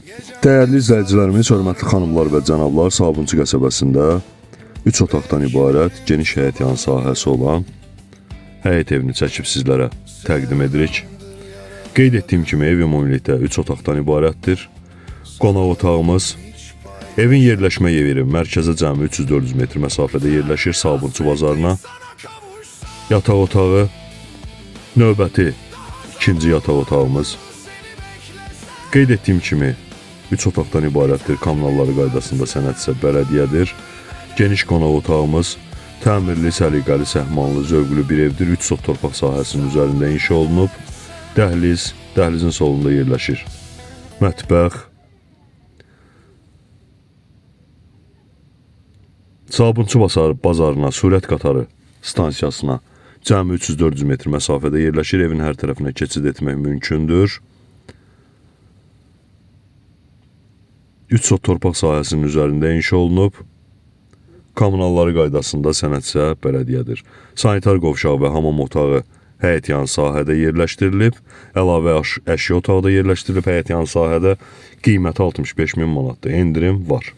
Değerli izləyicilərimiz, hörmətli xanımlar və cənablar, Sabunçu qəsəbəsində 3 otaqdan ibarət geniş həyətyan sahəsi olan həyət evini çəkib sizlərə təqdim edirik. Qeyd etdiyim kimi ev ümumilikdə 3 otaqdan ibarətdir. Qonaq otağımız, evin yerləşmə yeri mərkəzə cəmi 300-400 metr məsafədə yerləşir, Sabunçu bazarına. Yataq otağı, növbəti ikinci yataq otağımız. Qeyd etdiyim kimi 3 otaqdan ibarətdir, kommunalları qaydasında sənəd isə bələdiyyədir. Geniş qonaq otağımız, təmirli, səliqəli, səhmanlı, zövqlü bir evdir. 3 sot torpaq sahəsinin üzərində inşa olunub. Dəhliz, dəhlizin solunda yerləşir. Mətbəx. Sabunçu bazarına, Surət qatarı stansiyasına cəmi 300-400 metr məsafədə yerləşir. Evin hər tərəfinə keçid etmək mümkündür. 3 sot torpaq sahəsinin üzərində inşa olunub. Kommunalları qaydasında sənədsə bələdiyyədir. Sanitar qovşağı və hamam otağı həyətyan sahədə yerləşdirilib. Əlavə əşya otağı da yerləşdirilib həyətyan sahədə. Qiyməti 65.000 manatdır. Endirim var.